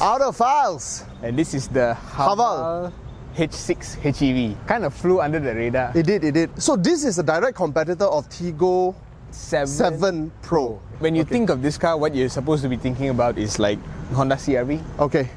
Autophiles. And this is the HAVAL H6 HEV. Kind of flew under the radar. It did. So this is a direct competitor of Tiggo 7 Pro. When you think of this car, what you're supposed to be thinking about is like Honda CR-V, Okay.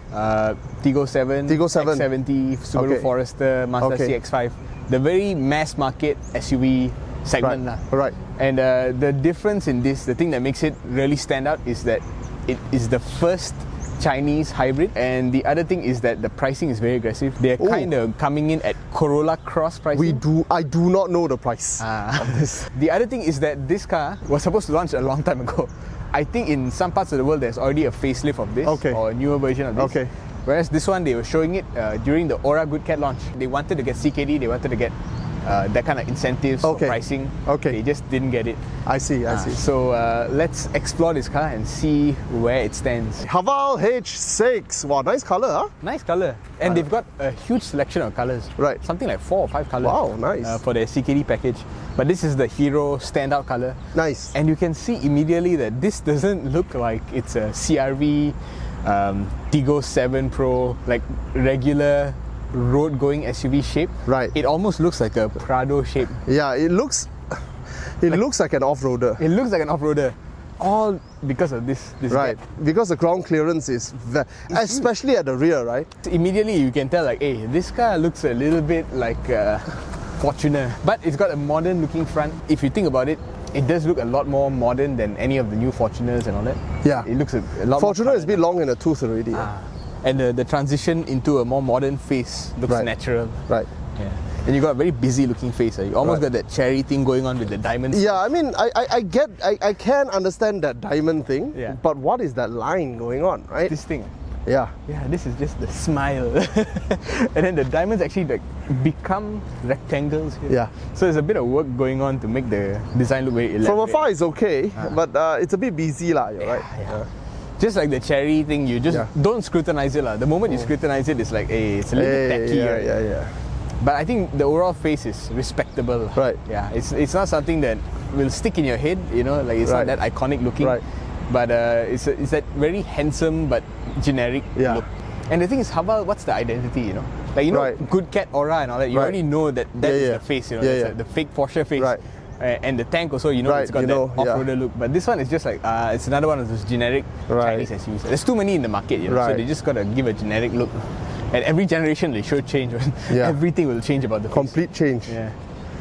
Tiggo 7, X70, Subaru Forester, Mazda CX-5. The very mass market SUV segment. Right. And the difference in this, the thing that makes it really stand out is that it is the first Chinese hybrid, and the other thing is that the pricing is very aggressive. They're kind of coming in at Corolla Cross pricing. I do not know the price of this. The other thing is that this car was supposed to launch a long time ago. I think in some parts of the world there's already a facelift of this or a newer version of this. Whereas this one, they were showing it during the Aura Good Cat launch. They wanted to get CKD, they wanted to get that kind of incentives for pricing. They just didn't get it. I see. So let's explore this car and see where it stands. HAVAL H6. Wow, nice color, huh? Nice color. And they've got a huge selection of colors. Right. Something like 4 or 5 colors. Wow, nice. For their CKD package. But this is the hero standout color. Nice. And you can see immediately that this doesn't look like it's a CR-V, Tiggo 7 Pro, like regular road-going SUV shape. Right. It almost looks like a Prado shape. Yeah, it looks like an off-roader. It looks like an off-roader. All because of this right, gap. Because the ground clearance is especially at the rear, right? Immediately you can tell like, hey, this car looks a little bit like Fortuner, but it's got a modern looking front. If you think about it, it does look a lot more modern than any of the new Fortuners and all that. Yeah. It looks a lot Fortuner is a bit long in the tooth already. And the transition into a more modern face looks natural. Right. Yeah. And you got a very busy looking face. You almost got that cherry thing going on with the diamonds. Yeah, I mean, I can understand that diamond thing. Yeah. But what is that line going on, right? This thing. Yeah. Yeah, this is just the smile. And then the diamonds actually like become rectangles here. Yeah. So there's a bit of work going on to make the design look very elaborate. From afar it's okay, but it's a bit busy right? Yeah. Just like the cherry thing, you just don't scrutinize it. The moment you scrutinize it, it's like, hey, it's a little bit tacky. Yeah. But I think the overall face is respectable. Right. Yeah, it's not something that will stick in your head, like it's not that iconic looking. Right. But it's that very handsome but generic look. And the thing is, HAVAL, what's the identity, Like, Good Cat Aura and all that, you already know that is the face, the fake Porsche face. Right. And the tank also, it's got that off-roader look. But this one is just like, it's another one of those generic Chinese SUVs. There's too many in the market, so they just got to give a generic look. And every generation they should change. Everything will change about the face. Complete change. Yeah.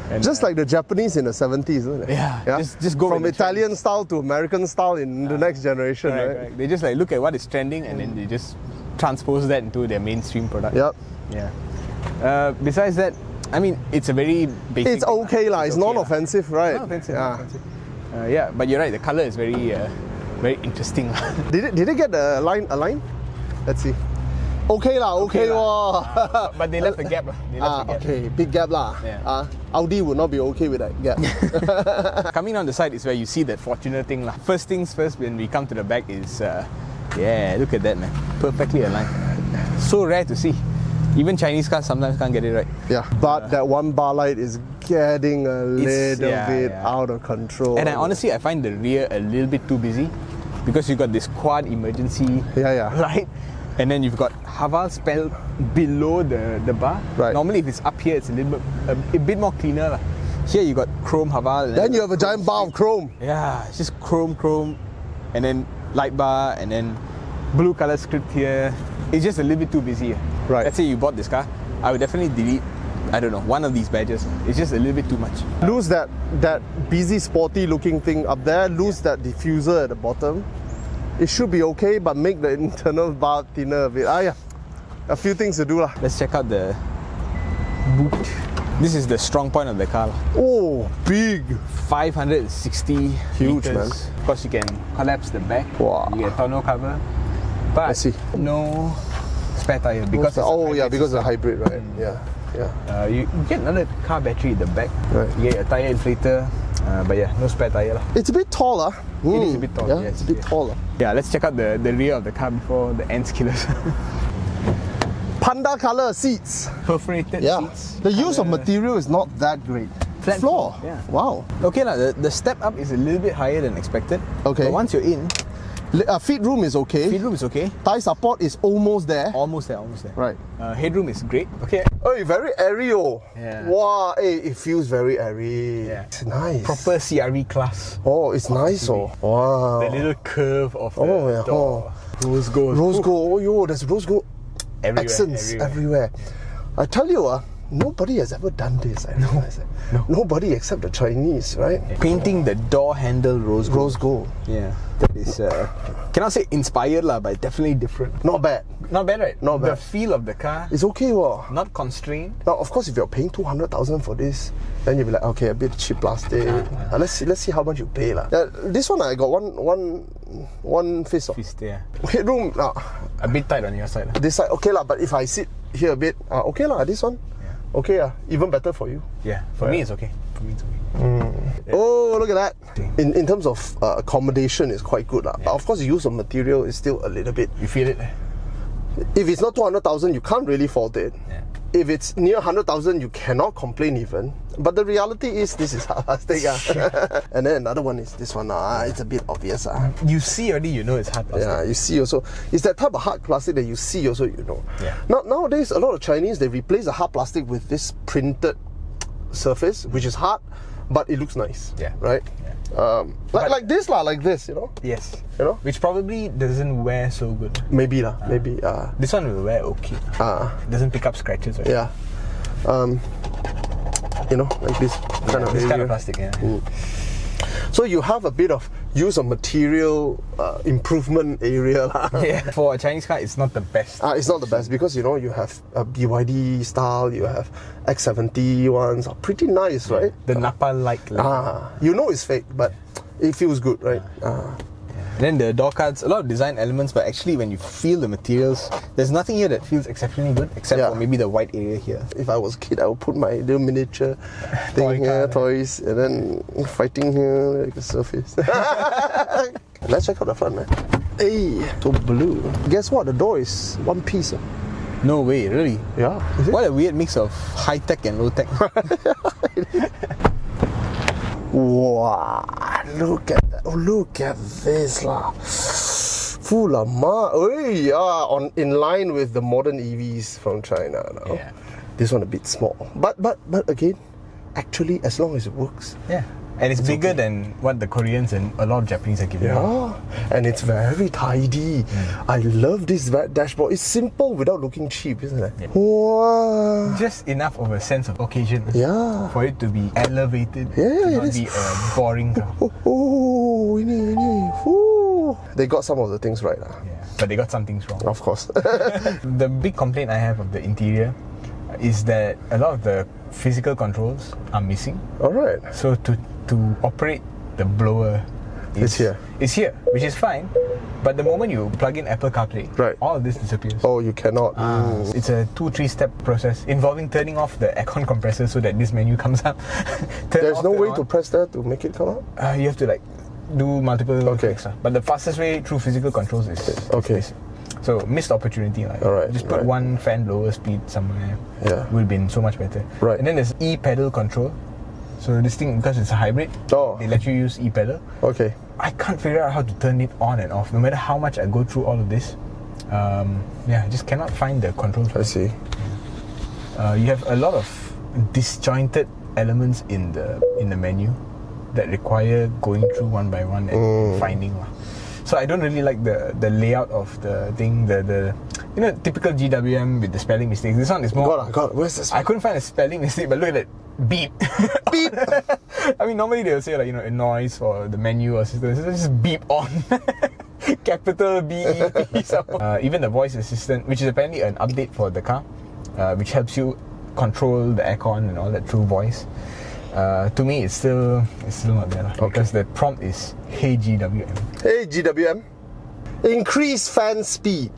And just like the Japanese in the 70s, isn't it? Yeah. Just go from Italian style to American style in the next generation, right? They just like look at what is trending and then they just transpose that into their mainstream product. Yep. Yeah. Besides that, I mean, it's a very basic. It's okay lah. It's non-offensive, right? Non-offensive. Yeah, but you're right. The color is very, very interesting. Did it get a line? Let's see. Okay lah. But they left the gap. Okay, big gap lah. Yeah. Audi would not be okay with that gap. Coming on the side is where you see that Fortuner thing lah. First things first, when we come to the back is, look at that, man. Perfectly aligned. So rare to see. Even Chinese cars sometimes can't get it right. Yeah, but that one bar light is getting a little bit out of control. And I find the rear a little bit too busy because you got this quad emergency light, and then you've got HAVAL spelled below the bar. Right. Normally, if it's up here, it's a bit more cleaner lah. Here you got chrome HAVAL. Then you have a giant bar of chrome. Yeah, it's just chrome, and then light bar, and then blue color script here. It's just a little bit too busy. Right. Let's say you bought this car, I would definitely delete, I don't know, one of these badges. It's just a little bit too much. Lose that busy, sporty looking thing up there. Lose that diffuser at the bottom. It should be okay, but make the internal bar thinner a bit. A few things to do lah. Let's check out the boot. This is the strong point of the car. Oh, big. 560 huge, liters. Man. Of course, you can collapse the back. Wow. You get tonneau cover. But I see. No spare tire because because it's a hybrid, right? Yeah. You get another car battery at the back. Right. You get a tire inflator, but no spare tire. It's a bit taller. It is a bit taller. Yeah, it's a bit taller. Yeah, let's check out the rear of the car before the ants kill us. Panda color seats. Perforated seats. The use of material is not that great. Flat floor. Yeah. Wow. Okay, the step up is a little bit higher than expected. Okay. But once you're in, Feet room is okay. Feet room is okay. Thigh support is almost there. Almost there, almost there. Right. Headroom is great. Okay. Oh, very airy. Yeah. Wow, hey, it feels very airy. Yeah. It's nice. Proper CRE class. Oh, it's nice. Oh, wow. The little curve of the door. Rose gold. Rose gold. Oh, yo, there's rose gold accents everywhere. I tell you, nobody has ever done this. I realize it. No. Nobody except the Chinese, right? Painting the door handle rose gold. Rose gold. Yeah. That is, cannot say inspired lah, but definitely different. Not bad. Not bad, right? Not bad. The feel of the car. It's okay, wow. Not constrained. Now, of course, if you're paying 200,000 for this, then you'll be like, okay, a bit cheap plastic. Let's see how much you pay lah. This one I got one fist off. Fist, yeah. Headroom, a bit tight on your side. This side, okay lah. But if I sit here a bit, okay lah. This one, okay even better for you. Yeah, for me it's okay. For me it's okay. Yeah. Oh, look at that. In terms of accommodation, it's quite good lah. But of course, the use of material is still a little bit. You feel it? If it's not 200,000, you can't really fault it. Yeah. If it's near 100,000, you cannot complain even. But the reality is, this is plastic. And then another one is this one. It's a bit obvious. You see already, you know it's hard plastic. Yeah, you see also. It's that type of hard plastic that you see also, you know. Yeah. Nowadays, a lot of Chinese, they replace the hard plastic with this printed surface, which is hard, but it looks nice. Yeah. Right? Yeah. Like this, you know? Yes. You know? Which probably doesn't wear so good. Maybe. Maybe. This one will wear okay. It doesn't pick up scratches. Right? Yeah. You know, like this kind of this kind of plastic, yeah. So you have a bit of use of material improvement area. Yeah. For a Chinese car, it's not the best. It's not the best because, you know, you have a BYD style, you have X70 ones, are pretty nice, right? The Napa-like. You know it's fake, but it feels good, right? Then the door cards, a lot of design elements, but actually when you feel the materials, there's nothing here that feels exceptionally good, except for maybe the white area here. If I was a kid, I would put my little miniature thing here, toys, and then fighting here like a surface. Let's check out the front, man. Hey, so blue. Guess what? The door is one piece. No way, really? Yeah. What a weird mix of high-tech and low-tech. Wow, look at that. Oh, look at this lah. Full of in line with the modern EVs from China now. Yeah. This one a bit small. But again, actually, as long as it works. Yeah. And it's bigger than what the Koreans and a lot of Japanese are giving. Yeah, and it's very tidy. I love this dashboard. It's simple without looking cheap, isn't it? Yeah. Wow. Just enough of a sense of occasion. Yeah. For it to be elevated. Yeah, not be a boring car. They got some of the things right. Yeah, but they got some things wrong. Of course. The big complaint I have of the interior is that a lot of the physical controls are missing. Alright. So to operate the blower, it's here, which is fine. But the moment you plug in Apple CarPlay, all of this disappears. Oh, you cannot. It's a 2-3 step process involving turning off the aircon compressor so that this menu comes up. There's no way to press that to make it come up? You have to do multiple clicks. But the fastest way through physical controls is this. So missed opportunity. Just put one fan blower speed somewhere. Yeah. Would have been so much better. Right. And then there's e-pedal control. So this thing, because it's a hybrid, they let you use e-pedal. Okay. I can't figure out how to turn it on and off. No matter how much I go through all of this, I just cannot find the controls. I see. You have a lot of disjointed elements in the menu that require going through one by one and finding. So I don't really like the layout of the thing, the typical GWM with the spelling mistakes. This one is more. God, where's this? I couldn't find a spelling mistake, but look at that. Beep. Beep. I mean, normally they'll say a noise for the menu or system. So just beep on. Capital B-E-P. Even the voice assistant, which is apparently an update for the car, which helps you control the aircon and all that through voice. To me, it's still not there because the prompt is "Hey GWM." Hey GWM, increase fan speed.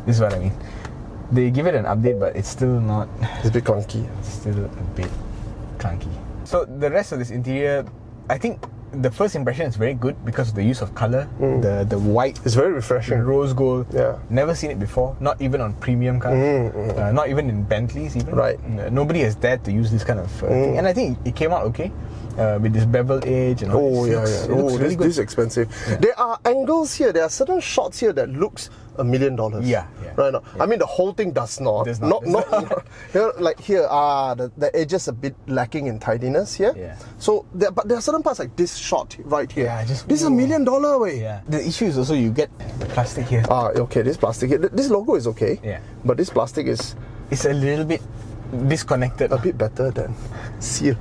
This is what I mean. They give it an update, but it's still not. It's a bit clunky. It's still a bit clunky. So the rest of this interior, I think the first impression is very good because of the use of color. The white. It's very refreshing. Rose gold. Yeah. Never seen it before. Not even on premium cars. Not even in Bentleys even. Right. Nobody has dared to use this kind of thing. And I think it came out okay. with this bevel edge and all. Oh yeah, It yeah. looks Oh, really this good. is expensive. Yeah. There are angles here. There are certain shots here that looks $1 million. Yeah, yeah. Right now. Yeah. I mean, the whole thing does not. Does not. Not you know, like here, the edge is a bit lacking in tidiness here. Yeah. So, but there are certain parts like this shot right here. Yeah, this is $1 million way. Yeah. The issue is also you get the plastic here. Okay, this plastic here. This logo is okay. Yeah. But this plastic is It's a little bit disconnected. a bit better than seal.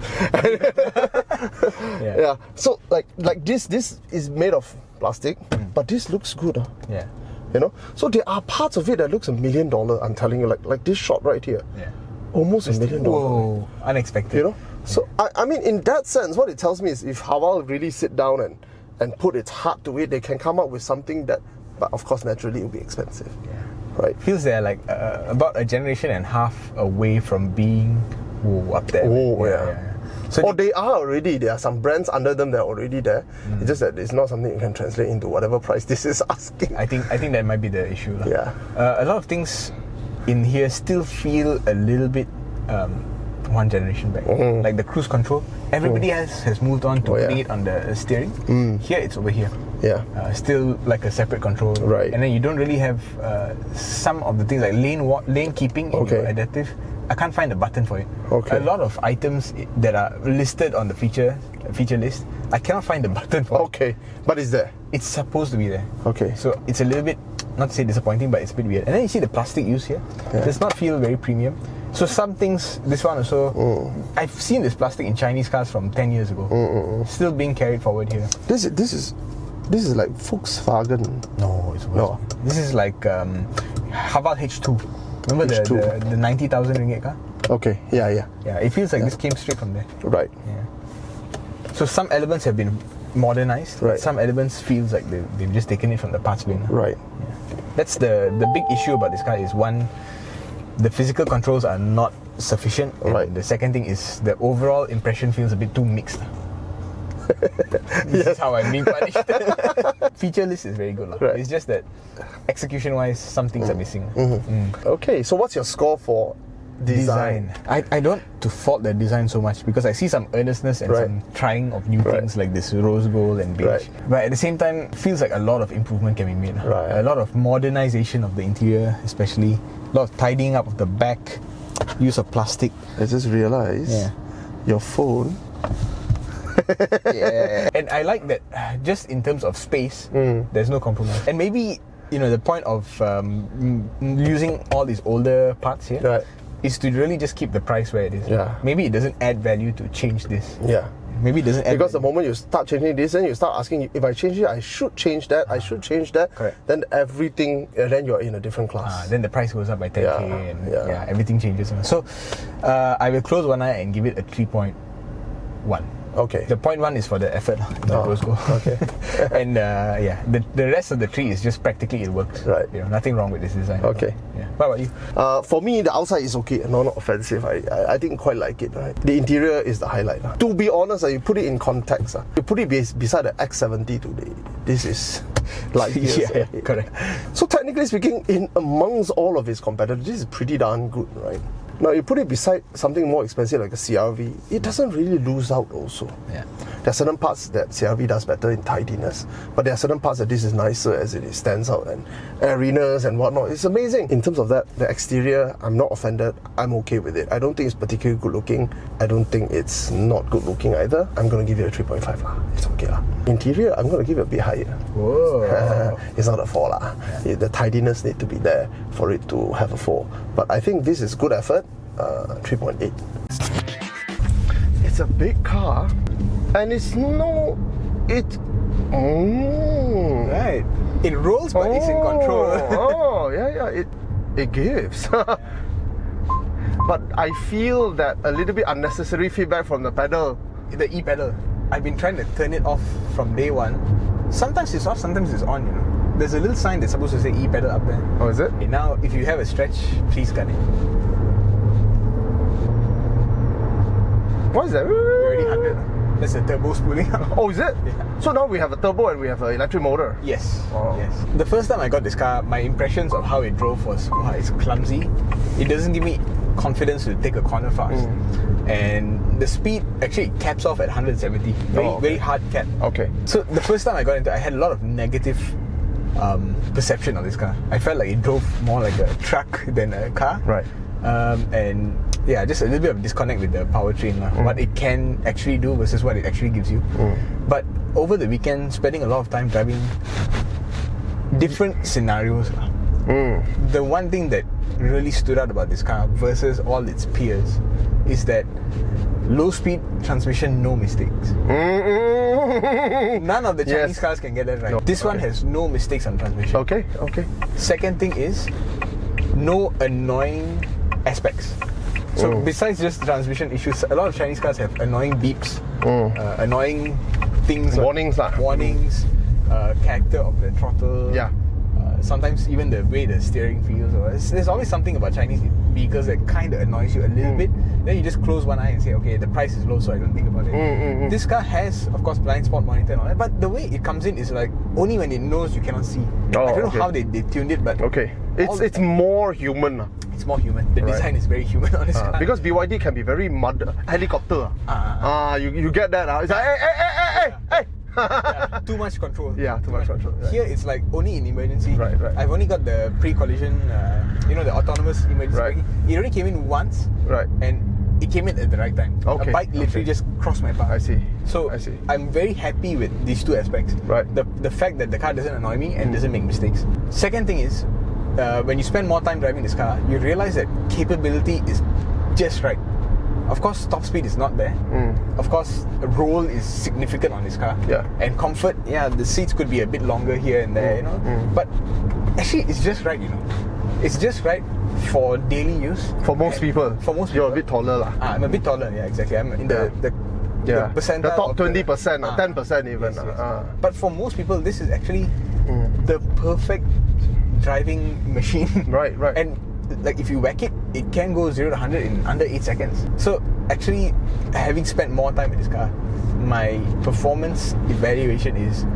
Yeah. So like this is made of plastic, but this looks good. Yeah. You know, so there are parts of it that looks $1 million. I'm telling you, like this shot right here, Yeah. almost $1 million. Whoa, unexpected. You know, so I mean, in that sense, what it tells me is if HAVAL really sit down and put its heart to it, they can come up with something that, but of course, naturally, it will be expensive. Yeah. Right. Feels they're like about a generation and a half away from being up there. Oh yeah. So Or they are already. There are some brands under them that are already there. It's just that it's not something you can translate into whatever price this is asking. I think that might be the issue. Yeah. A lot of things in here still feel a little bit one generation back. Like the cruise control. Everybody else has moved on to putting it on the steering. Here it's over here. Yeah. Still like a separate control. Right. And then you don't really have some of the things like lane keeping in your adaptive. I can't find a button for it. Okay. A lot of items that are listed on the feature list, I cannot find the button for it. Okay. But it's there. It's supposed to be there. Okay. So it's a little bit, not to say disappointing, but it's a bit weird. And then you see the plastic used here. Yeah. Does not feel very premium. So some things, this one also, I've seen this plastic in Chinese cars from 10 years ago. Still being carried forward here. This is like Volkswagen. No, it's worse. No. This is like HAVAL H2. Remember H2. the 90,000 ringgit car? Okay. Yeah. Yeah, it feels like this came straight from there. Right. Yeah. So some elements have been modernized. Right. Some elements feels like they've just taken it from the parts bin. Right. Yeah. That's the big issue about this car is one, the physical controls are not sufficient. And Right. the second thing is the overall impression feels a bit too mixed. This is how I'm being punished. Feature list is very good. Right. It's just that execution-wise, some things are missing. Okay. So what's your score for design? I don't to fault the design so much because I see some earnestness and Right. some trying of new Right. things like this rose gold and beige. Right. But at the same time, feels like a lot of improvement can be made. Right. A lot of modernization of the interior, especially a lot of tidying up of the back, use of plastic. I just realized your phone. And I like that just in terms of space, there's no compromise. And maybe the point of using all these older parts here. Right. Is to really just keep the price where it is. Yeah. Maybe it doesn't add value to change this. Yeah. Maybe it doesn't add Because the value. moment you start changing this, then you start asking, if I change it, I should change that, I should change that. Correct. Then everything, then you're in a different class. Then the price goes up by 10k Yeah, and yeah. everything changes. So I will close one eye and give it a 3.1. Okay. The 0.1 is for the effort, the rose gold. Okay. And the rest of the tree is just practically it works. Right. Nothing wrong with this design. Okay. Yeah. What about you? For me, the outside is okay, not offensive. I think quite like it. Right? The interior is the highlight. To be honest, you put it in context. You put it beside the X70 today. This is like Yeah, correct. So technically speaking, in amongst all of its competitors, this is pretty darn good, right? Now you put it beside something more expensive like a CRV, it doesn't really lose out also. Yeah. There are certain parts that CRV does better in tidiness, but there are certain parts that this is nicer as it stands out and airiness and whatnot. It's amazing. In terms of that, the exterior, I'm not offended. I'm okay with it. I don't think it's particularly good looking. I don't think it's not good looking either. I'm going to give it a 3.5 lah. It's okay lah. Interior, I'm going to give it a bit higher. Whoa. It's not a 4 lah. The tidiness need to be there for it to have a 4. But I think this is good effort. 3.8. It's a big car, and it's Right. It rolls, but it's in control. It gives. But I feel that a little bit unnecessary feedback from the pedal. The e-pedal. I've been trying to turn it off from day one. Sometimes it's off, sometimes it's on, There's a little sign that's supposed to say e-pedal up there. Oh, is it? Okay, now, if you have a stretch, please cut it. What is that? You're already 100. That's the turbo spooling up. Oh, is it? Yeah. So now we have a turbo and we have an electric motor. Yes. Oh. Yes. The first time I got this car, my impressions of how it drove was, it's clumsy. It doesn't give me confidence to take a corner fast. And the speed actually caps off at 170. Very hard cap. Okay. So the first time I got into it, I had a lot of negative perception of this car. I felt like it drove more like a truck than a car. Right. And yeah, just a little bit of disconnect with the powertrain, what it can actually do versus what it actually gives you. But over the weekend, spending a lot of time driving different scenarios. The one thing that really stood out about this car versus all its peers is that low speed transmission, no mistakes. None of the Chinese cars can get that right. This one has no mistakes on transmission. Okay. Second thing is no annoying aspects. So besides just transmission issues, a lot of Chinese cars have annoying beeps, annoying things, warnings, character of the throttle. Yeah. Sometimes even the way the steering feels. There's always something about Chinese vehicles that kind of annoys you a little bit. Then you just close one eye and say, okay, the price is low, so I don't think about it. This car has, of course, blind spot monitor and all that, but the way it comes in is like only when it knows you cannot see. I don't know how they tuned it, but it's more human. It's more human. The design is very human on this car. Because BYD can be very helicopter. You get that. It's like, hey. Yeah, too much control. Too much control. Right. Here it's like only in emergency. Right. I've only got the pre-collision, the autonomous emergency braking. It only came in once. Right. And it came in at the right time. A bike literally just crossed my path. I see. So I'm very happy with these two aspects. Right. The fact that the car doesn't annoy me and doesn't make mistakes. Second thing is, when you spend more time driving this car, you realize that capability is just right. Of course, top speed is not there. Of course, roll is significant on this car. Yeah. And comfort, the seats could be a bit longer here and there, But actually, it's just right, It's just right for daily use. For most people. For most people. You're a bit taller, lah. I'm a bit taller, exactly. I'm in the percentile. The top 20%, 10% even. Yes. But for most people, this is actually the perfect driving machine. Right. And like if you whack it, it can go 0 to 100 in under 8 seconds. So actually, having spent more time with this car, my performance evaluation is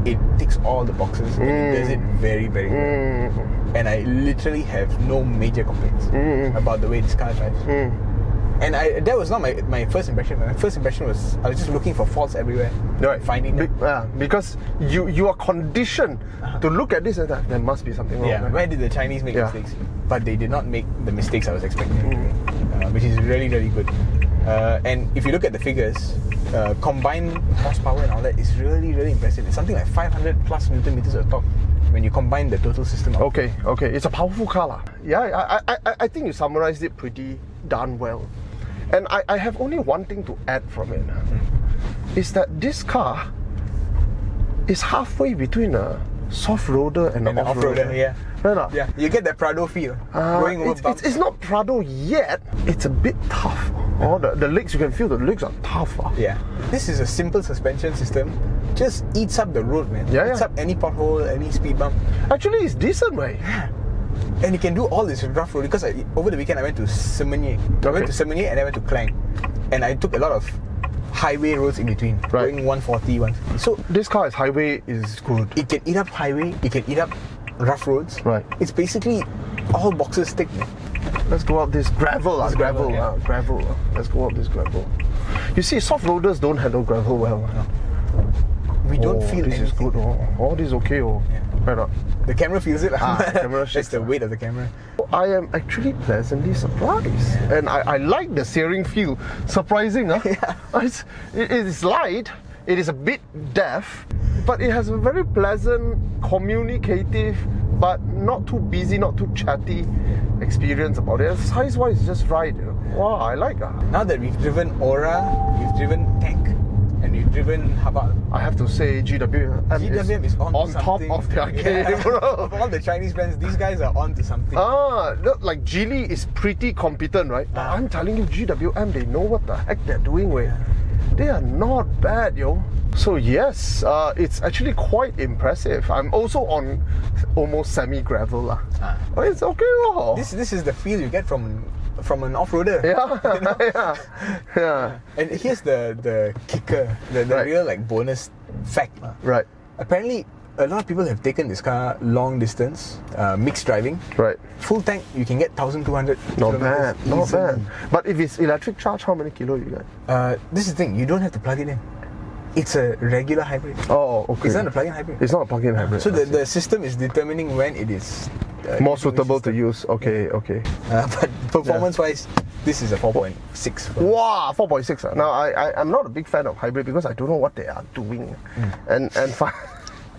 it ticks all the boxes and it does it very, very well. And I literally have no major complaints about the way this car drives. And that was not my first impression. My first impression was I was just looking for faults everywhere, finding them. Because you are conditioned to look at this and that there must be something wrong. Yeah, where did the Chinese make mistakes? But they did not make the mistakes I was expecting, which is really, really good. And if you look at the figures, combined horsepower and all that is really, really impressive. It's something like 500 plus Newton meters of torque when you combine the total system. Okay. It's a powerful car, lah. Yeah, I think you summarized it pretty darn well. And I have only one thing to add from it. Is that this car is halfway between a soft roader and an off-roader. Right? Yeah, you get that Prado feel going over bumps. It's not Prado yet. It's a bit tough. The legs, you can feel the legs are tough. Yeah. This is a simple suspension system. Just eats up the road, man. Eats up any pothole, any speed bump. Actually, it's decent, right? And you can do all this rough road because over the weekend I went to Semenyih. I went to Semenyih and I went to Klang. And I took a lot of highway roads in between, going 140, 150. So this car's highway is good. It can eat up highway, it can eat up rough roads. Right. It's basically all boxes ticked. Let's go up this gravel. Gravel. Let's go up this gravel. You see, soft roaders don't handle gravel well. We don't feel this anything. Is good. This is okay. Right up. The camera feels it. Camera That's the weight of the camera. I am actually pleasantly surprised, and I like the steering feel. Surprising, huh? It is light. It is a bit deaf, but it has a very pleasant, communicative, but not too busy, not too chatty experience about it. Size-wise, it's just right. Wow, I like it. Now that we've driven Aura, we've driven Tank, and we've driven HAVAL, I have to say GWM is on top of their game, bro. Of all the Chinese brands, these guys are on to something. Look, like Geely is pretty competent, right? I'm telling you, GWM, they know what the heck they're doing, way. They are not bad, yo. So yes, it's actually quite impressive. I'm also on almost semi-gravel. But it's okay. This is the feel you get from an off-roader. Yeah. And here's the kicker, the real like bonus fact. Right. Apparently, a lot of people have taken this car long distance, mixed driving. Right. Full tank, you can get 1,200. Not bad, not bad. But if it's electric charge, how many kilo you get? This is the thing, you don't have to plug it in. It's a regular hybrid. Oh, okay. It's not a plug-in hybrid. It's not a plug-in hybrid. So the system is determining when it is more suitable to use. Okay, okay. But performance-wise, this is a 4.6. Wow, 4.6. Now, I'm not a big fan of hybrid because I don't know what they are doing. And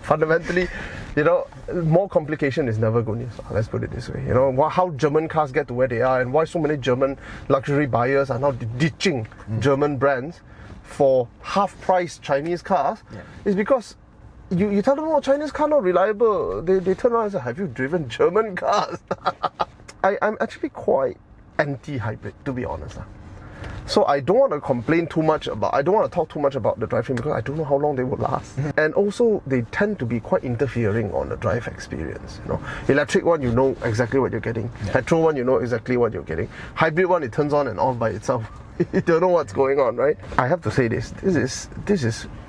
fundamentally, you know, more complication is never good news. Let's put it this way. You know, how German cars get to where they are and why so many German luxury buyers are now ditching German brands for half-price Chinese cars is because you tell them, oh, Chinese car not reliable. They turn around and say, have you driven German cars? I'm actually quite anti-hybrid, to be honest. So I don't want to complain too much about, I don't want to talk too much about the drivetrain because I don't know how long they will last. And also, they tend to be quite interfering on the drive experience. You know, electric one, you know exactly what you're getting. Petrol one, you know exactly what you're getting. Hybrid one, it turns on and off by itself. You don't know what's going on, right? I have to say this is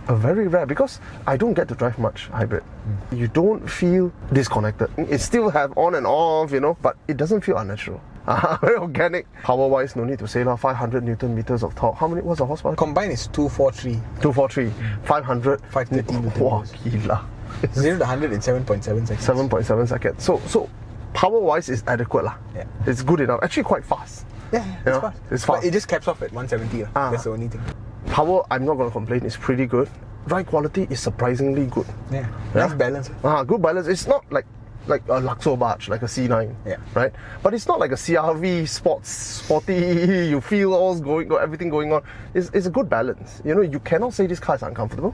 a very rare, because I don't get to drive much hybrid. You don't feel disconnected. It still have on and off, you know, but it doesn't feel unnatural. Very organic. Power-wise, no need to say, 500 Newton meters of torque. How many? What's the horsepower? Combined is 243. 243. 500. 530 Newton. Wow, gila. 0 to 100 in 7.7 seconds. 7.7 seconds. So power-wise is adequate lah. Yeah. It's good enough. Actually, quite fast. Yeah, it's fast. It's fast. But it just caps off at 170. That's the only thing. Power, I'm not going to complain. It's pretty good. Ride quality is surprisingly good. Yeah. Nice balance. Good balance. It's not like a Luxo barge, like a C9. Yeah. Right? But it's not like a CRV sporty, you feel everything going on. It's a good balance. You know, you cannot say this car is uncomfortable.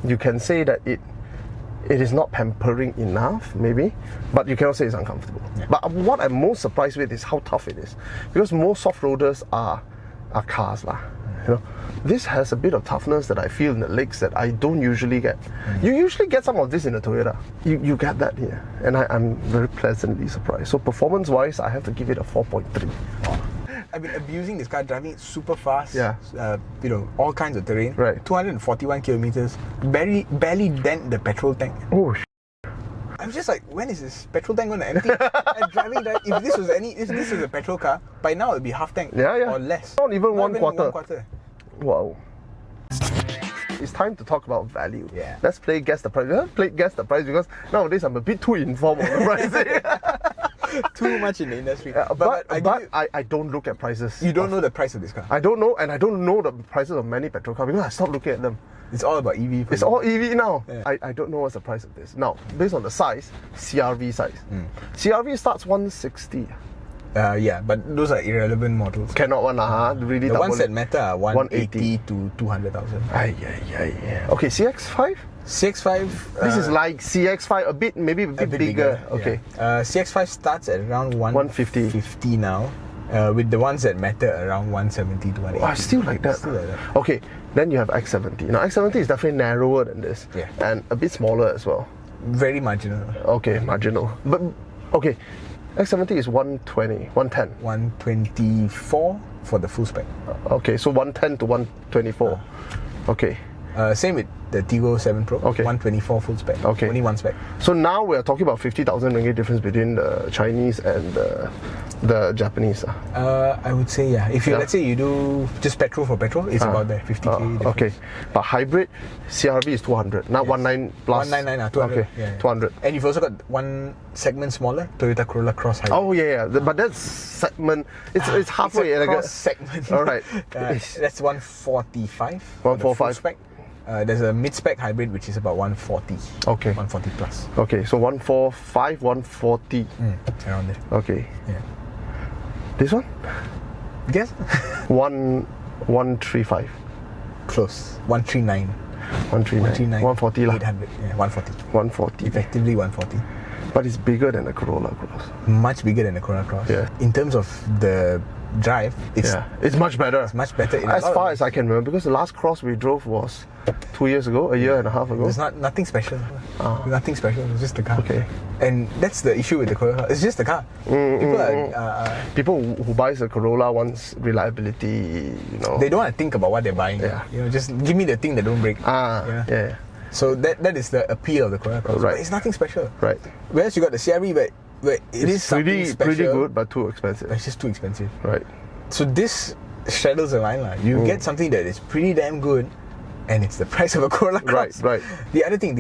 You can say that it is not pampering enough, maybe, but you cannot say it's uncomfortable. Yeah. But what I'm most surprised with is how tough it is. Because most soft-roaders are cars lah. You know, this has a bit of toughness that I feel in the legs that I don't usually get. You usually get some of this in a Toyota. You get that here, and I'm very pleasantly surprised. So performance-wise, I have to give it a 4.3. I've been abusing this car, driving it super fast. Yeah. You know, all kinds of terrain. Right. 241 kilometers. Barely dent the petrol tank. Oh. I'm just like, when is this petrol tank going to empty? I'm driving that. If this was a petrol car, by now it'd be half tank. Yeah. Or less. Not even one quarter. 1 quarter. Wow. It's time to talk about value. Yeah. Let's play guess the price. Let's play guess the price because nowadays I'm a bit too informed on the pricing. Too much in the industry. But I don't look at prices. You don't know the price of this car? I don't know, and I don't know the prices of many petrol cars because I stopped looking at them. It's all about EV. It's all EV now. Yeah. I don't know what's the price of this. Now, based on the size, CRV size. CRV starts 160. Yeah, but those are irrelevant models. Cannot one, really. The ones that matter are 180 to 200,000. Okay, CX-5? CX-5... this is like CX-5, maybe a bit bigger. Okay. Yeah. CX-5 starts at around 150 now. With the ones that matter around 170 to 180. Oh, still like that? Still like that. Okay, then you have X70. Now, X70 is definitely narrower than this. Yeah. And a bit smaller as well. Very marginal. Okay, marginal. But, okay, X70 is 120, 110. 124 for the full spec. Okay, so 110 to 124. Okay. Same with the Tiggo 7 Pro. Okay. 124 full spec. Okay. Only one spec. So now we are talking about 50,000 ringgit difference between the Chinese and the Japanese. I would say, yeah. If you let's say you do just petrol for petrol, it's about there, 50k. Okay. But hybrid, CRV is 200. Now 19 plus. 199, 200. Okay, Yeah. 200. And you've also got one segment smaller, Toyota Corolla Cross Hybrid. Oh yeah. But that's segment. It's halfway. It's a cross segment. All right. That's 145. 145. Spec. There's a mid-spec hybrid which is about 140. Okay. 140 plus. Okay, so 145, 140. Around there. Okay. Yeah. This one? Guess? 135. Close. 139. 139. 140 lah. 800. Yeah, 140. 140. Effectively 140. But it's bigger than the Corolla Cross. Much bigger than the Corolla Cross. Yeah. In terms of the drive, it's much better. It's much better. As far as I can remember, because the last Cross we drove was 2 years ago, a year and a half ago. There's nothing special. Nothing special. It's just the car. Okay. And that's the issue with the Corolla. It's just the car. People who buys a Corolla wants reliability. You know, they don't want to think about what they're buying. Yeah. You know, just give me the thing that don't break. Yeah. So that is the appeal of the Corolla Cross. Right. But it's nothing special. Right. Whereas you got the CR-V, where it is something special. Pretty good, but too expensive. It's just too expensive. Right. So this straddles the line. You get something that is pretty damn good, and it's the price of a Corolla Cross. Right. The other thing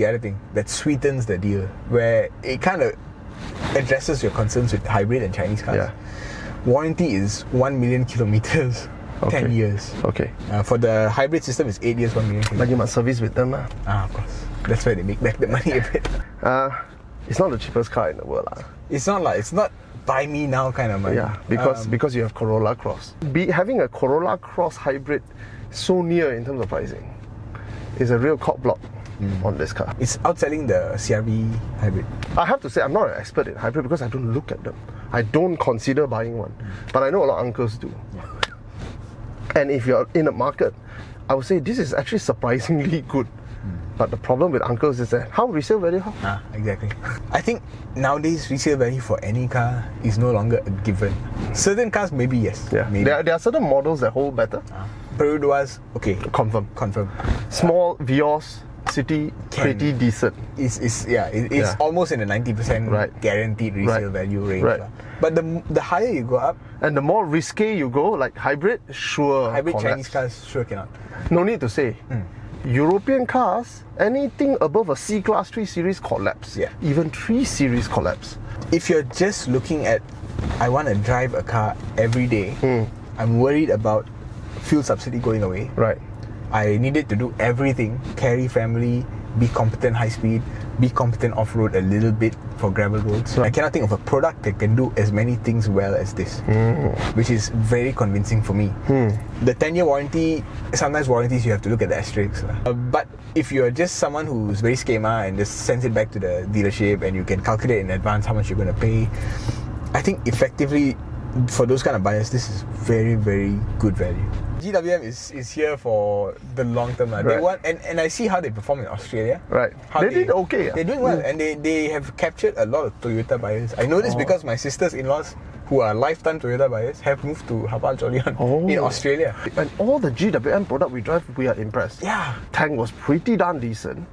that sweetens the deal, where it kind of addresses your concerns with hybrid and Chinese cars. Yeah. Warranty is 1 million kilometers, 10 years. Okay. For the hybrid system, it's 8 years, 1 million kilometers. But you must service with them. Of course. That's where they make back the money a bit. It's not the cheapest car in the world. It's not buy me now kind of money. Yeah, because you have Corolla Cross. Having a Corolla Cross hybrid so near in terms of pricing is a real cock block on this car. It's outselling the CR-V hybrid. I have to say, I'm not an expert in hybrid because I don't look at them. I don't consider buying one. But I know a lot of uncles do. Yeah. And if you're in a market, I would say this is actually surprisingly good. But the problem with uncles is that how resale value? Exactly. I think nowadays resale value for any car is no longer a given. Certain cars, maybe yes. Yeah. Maybe. There are certain models that hold better. Perudoas, okay. Confirm. Small Vios City, pretty decent. It's almost in the 90% guaranteed resale value range. Right. But the higher you go up, and the more risky you go, like hybrid, sure. Hybrid collapse. Chinese cars sure cannot. No need to say. European cars, anything above a C-Class 3 Series collapse. Yeah. Even 3 Series collapse. If you're just looking at, I want to drive a car every day, I'm worried about fuel subsidy going away. Right. I needed to do everything, carry family, be competent high speed, be competent off-road a little bit for gravel roads. I cannot think of a product that can do as many things well as this, which is very convincing for me. The 10-year warranty, sometimes warranties you have to look at the asterisks. But if you're just someone who's very schema and just sends it back to the dealership and you can calculate in advance how much you're going to pay, I think effectively for those kind of buyers, this is very, very good value. GWM is here for the long term. They want, and I see how they perform in Australia. Right. They did okay. They're doing well, and they have captured a lot of Toyota buyers. I know this because my sisters-in-laws, who are lifetime Toyota buyers, have moved to HAVAL in Australia. And all the GWM product we drive, we are impressed. Yeah. Tank was pretty darn decent.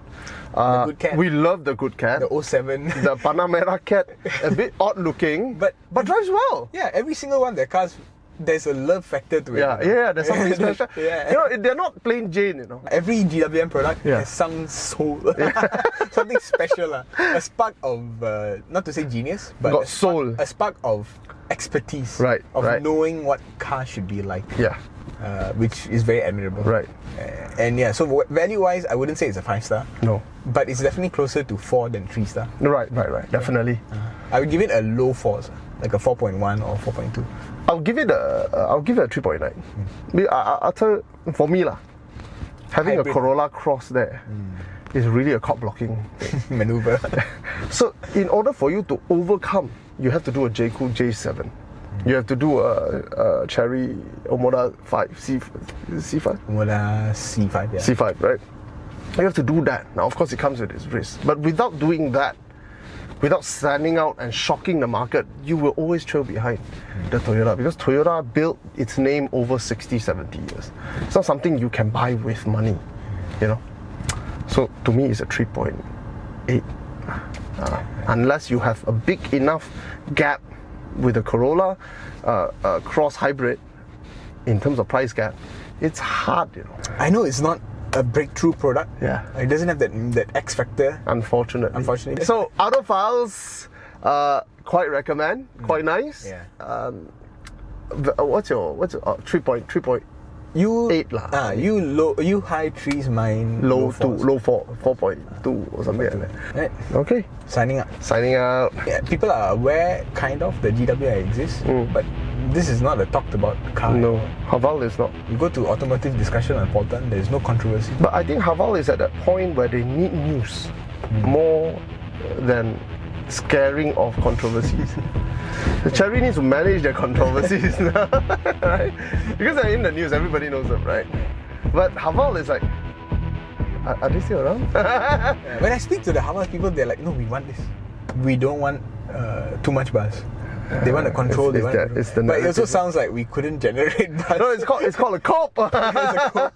The Good Cat. We love the Good Cat. The 07. The Panamera Cat, a bit odd looking, but drives well. Yeah, every single one of their cars, there's a love factor to it. Yeah, there's something special. Yeah. You know, they're not plain Jane, Every GWM product has some soul. Something special. A spark of, not to say genius, but got soul. A spark of expertise. Of knowing what cars should be like. Yeah. Which is very admirable. Right. And yeah, so value-wise, I wouldn't say it's a 5-star. No. But it's definitely closer to 4 than 3-star. Right. Definitely. I would give it a low 4s, like a 4.1 or 4.2. I'll give it a 3.9. I'll tell you, for me having Hybrid. a Corolla Cross there is really a cock blocking maneuver. So in order for you to overcome, you have to do a J-Cool J7. You have to do a Cherry Omoda 5 C5. Omoda C5, yeah. C5, right? You have to do that. Now, of course, it comes with its risk. But without doing that, without standing out and shocking the market, you will always trail behind the Toyota, because Toyota built its name over 60, 70 years. It's not something you can buy with money, So to me, it's a 3.8. Unless you have a big enough gap with a Corolla Cross hybrid in terms of price gap, it's hard, I know it's not a breakthrough product. Yeah. It doesn't have that X factor. Unfortunately. So Autophiles, quite recommend, quite nice. Yeah. What's your 3.8 lah? You high 3s, mine low 4s. Low 4.2 or something like that. Right. Okay. Signing out. Yeah, people are aware kind of the GWM exists, but this is not a talked about car. No, HAVAL is not. You go to automotive discussion on Polton, there's no controversy. But I think HAVAL is at that point where they need news more than scaring of controversies. The Cherry needs to manage their controversies now, right? Because they're in the news, everybody knows them, right? But HAVAL is like, are they still around? When I speak to the HAVAL people, they're like, no, we want this. We don't want too much buzz. They want to control. But it also sounds like we couldn't generate buzz. No, it's called a cop. It's a cop.